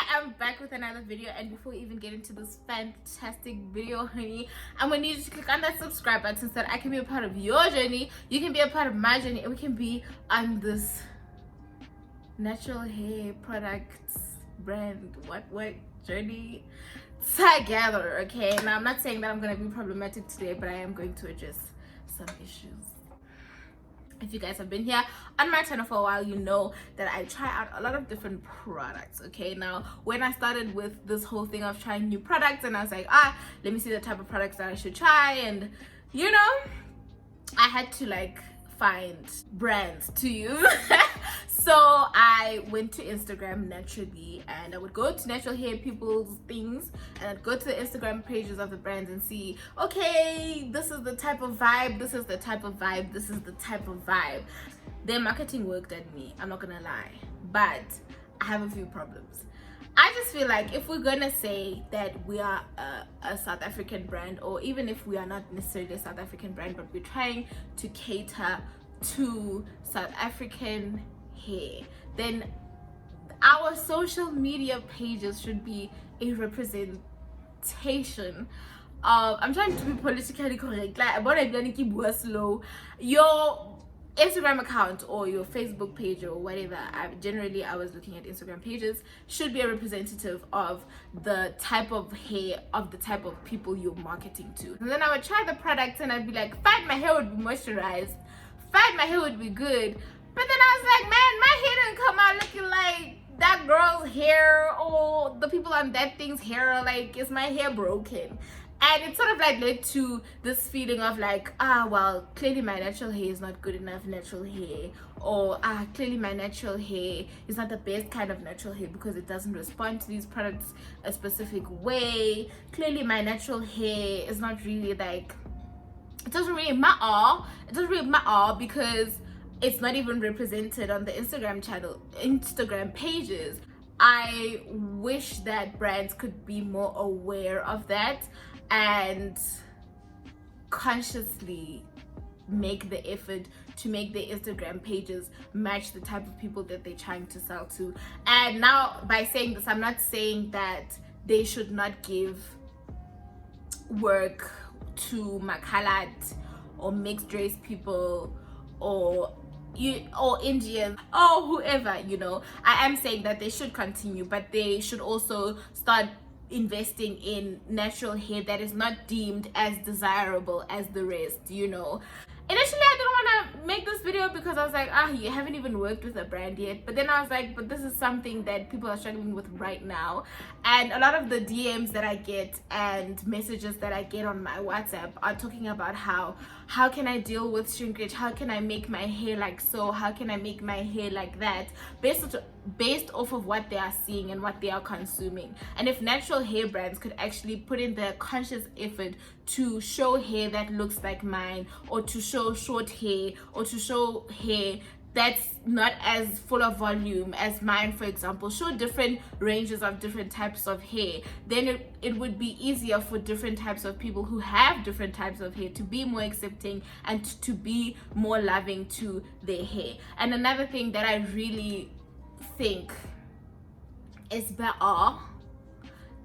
I am back with another video, and before we even get into this fantastic video, honey, I'm gonna need you to click on that subscribe button so that I can be a part of your journey, you can be a part of my journey, and we can be on this natural hair products brand what journey together. Okay, now I'm not saying that I'm gonna be problematic today, but I am going to address some issues. If you guys have been here on my channel for a while, you know that I try out a lot of different products. Okay, now when I started with this whole thing of trying new products, and I was like, let me see the type of products that I should try, and you know, I had to like find brands to use. So I went to Instagram naturally, and I would go to natural hair people's things, and I'd go to the Instagram pages of the brands and see, okay, this is the type of vibe, this is the type of vibe, this is the type of vibe. Their marketing worked at me, I'm not gonna lie, but I have a few problems. I just feel like if we're gonna say that we are a South African brand, or even if we are not necessarily a South African brand, but we're trying to cater to South African hair, then our social media pages should be a representation of, I'm trying to be politically correct, like slow, your Instagram account or your Facebook page or whatever. I was looking at Instagram pages, should be a representative of the type of hair of the type of people you're marketing to. And then I would try the products and I'd be like, fine, my hair would be moisturized, fine, my hair would be good, but then I was like, man, my hair didn't come out looking like that girl's hair, or the people on that thing's hair. Like, is my hair broken? And it sort of like led to this feeling of like, well, clearly my natural hair is not good enough natural hair, or clearly my natural hair is not the best kind of natural hair because it doesn't respond to these products a specific way. Clearly my natural hair is not really like, it doesn't really matter because it's not even represented on the Instagram pages. I wish that brands could be more aware of that and consciously make the effort to make their Instagram pages match the type of people that they're trying to sell to. And now, by saying this, I'm not saying that they should not give work to Makalat or mixed race people or Indians or whoever, you know. I am saying that they should continue, but they should also start investing in natural hair that is not deemed as desirable as the rest, you know. Initially I didn't want to make this video because I was like, you haven't even worked with a brand yet, but then I was like, but this is something that people are struggling with right now, and a lot of the DMs that I get and messages that I get on my WhatsApp are talking about how can I deal with shrinkage, how can I make my hair like so, how can I make my hair like that, based off of what they are seeing and what they are consuming. And if natural hair brands could actually put in the conscious effort to show hair that looks like mine, or to show short hair, or to show hair that's not as full of volume as mine, for example, show different ranges of different types of hair, then it would be easier for different types of people who have different types of hair to be more accepting and to be more loving to their hair. And another thing that I really think is better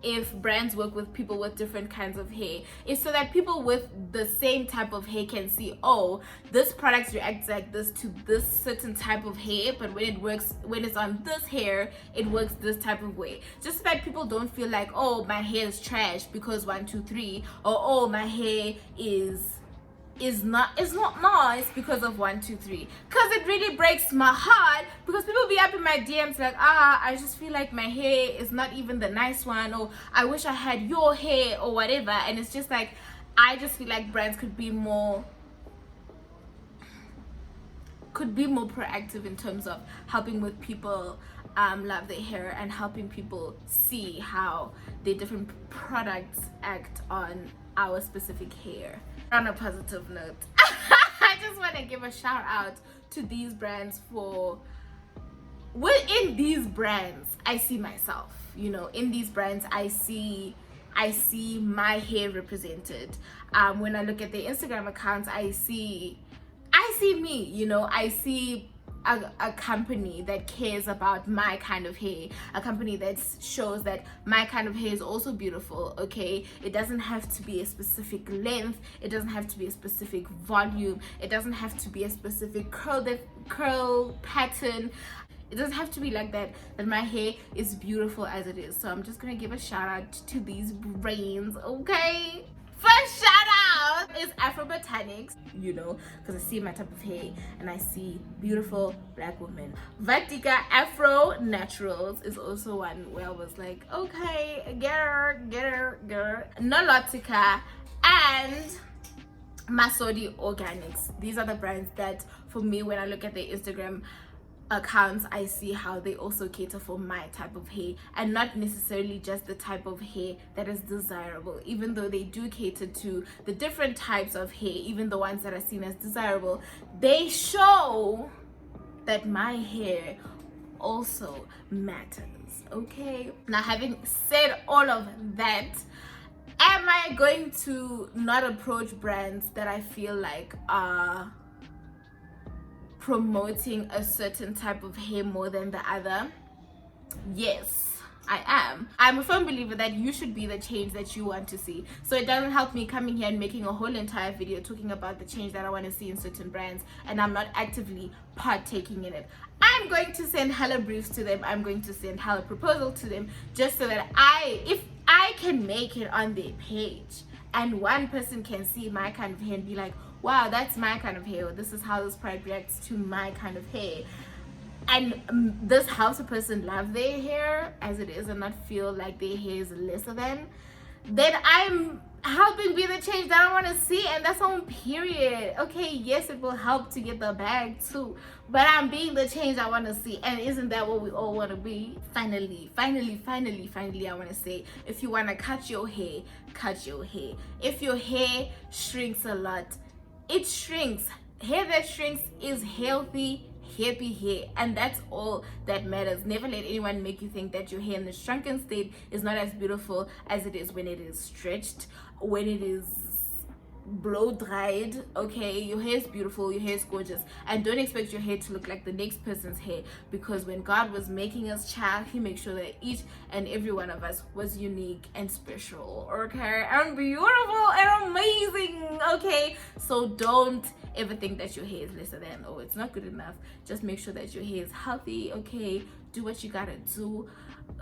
if brands work with people with different kinds of hair is so that people with the same type of hair can see, oh, this product reacts like this to this certain type of hair, but when it's on this hair, it works this type of way. Just so that people don't feel like, oh, my hair is trash because 1 2 3, or oh, my hair is not nice because of 1 2 3. Because it really breaks my heart, because people be up in my DMs like, I just feel like my hair is not even the nice one, or I wish I had your hair, or whatever. And it's just like, I just feel like brands could be more proactive in terms of helping with people love their hair and helping people see how the different products act on our specific hair. On a positive note, I just want to give a shout out to these brands for, within these brands I see myself, you know. In these brands I see my hair represented. When I look at their Instagram accounts, I see me, you know. I see a company that cares about my kind of hair, a company that shows that my kind of hair is also beautiful. Okay, it doesn't have to be a specific length, it doesn't have to be a specific volume, it doesn't have to be a specific curl pattern. It doesn't have to be like that, that my hair is beautiful as it is. So I'm just gonna give a shout out to these brands. Okay, first shout out is Afro Botanics, you know, because I see my type of hair and I see beautiful black women. Vatika Afro Naturals is also one where I was like, okay, get her. Nolotica and Masodi Organics. These are the brands that for me, when I look at their Instagram accounts, I see how they also cater for my type of hair, and not necessarily just the type of hair that is desirable. Even though they do cater to the different types of hair, even the ones that are seen as desirable, they show that my hair also matters. Okay, now having said all of that, am I going to not approach brands that I feel like are promoting a certain type of hair more than the other? Yes, I am. I'm a firm believer that you should be the change that you want to see. So it doesn't help me coming here and making a whole entire video talking about the change that I want to see in certain brands and I'm not actively partaking in it. I'm going to send hella briefs to them, I'm going to send hella proposal to them, just so that if I can make it on their page and one person can see my kind of hair and be like, wow, that's my kind of hair, or this is how this product reacts to my kind of hair, and this helps a person love their hair as it is and not feel like their hair is lesser than, then I'm helping be the change that I want to see, and that's on period. Okay, yes, it will help to get the bag too, but I'm being the change I want to see, and isn't that what we all want to be? Finally, I want to say, if you want to cut your hair, cut your hair. If your hair shrinks a lot, it shrinks. Hair that shrinks is healthy, happy hair, and that's all that matters. Never let anyone make you think that your hair in the shrunken state is not as beautiful as it is when it is stretched, when it is blow dried. Okay, your hair is beautiful, your hair is gorgeous, and don't expect your hair to look like the next person's hair, because when God was making us, child, he made sure that each and every one of us was unique and special, okay, and beautiful and amazing. Okay, so don't ever think that your hair is lesser than, or it's not good enough. Just make sure that your hair is healthy. Okay, do what you gotta do.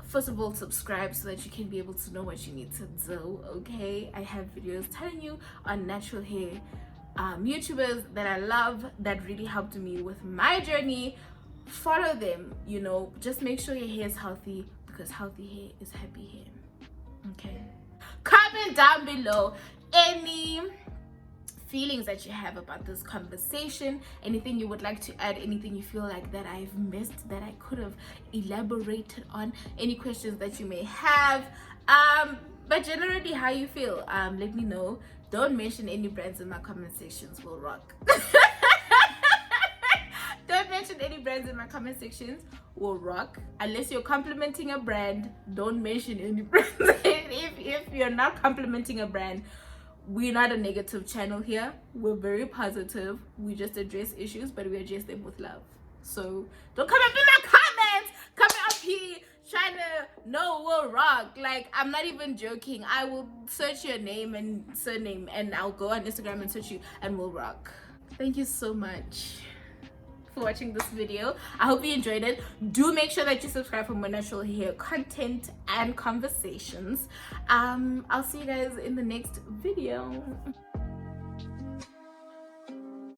First of all, subscribe so that you can be able to know what you need to do. Okay, I have videos telling you on natural hair YouTubers that I love that really helped me with my journey. Follow them, you know, just make sure your hair is healthy, because healthy hair is happy hair. Okay, comment down below any feelings that you have about this conversation, anything you would like to add, anything you feel like that I've missed that I could have elaborated on, any questions that you may have, but generally how you feel. Let me know. Don't mention any brands in my comment sections, will rock. Don't mention any brands in my comment sections, will rock. Unless you're complimenting a brand, don't mention any brands. if you're not complimenting a brand, we're not a negative channel here. We're very positive. We just address issues, but we address them with love. So don't come up in my comments, coming up here trying to know we'll rock. Like, I'm not even joking. I will search your name and surname, and I'll go on Instagram and search you, and we'll rock. Thank you so much for watching this video. I hope you enjoyed it. Do make sure that you subscribe for more natural hair content and conversations. I'll see you guys in the next video.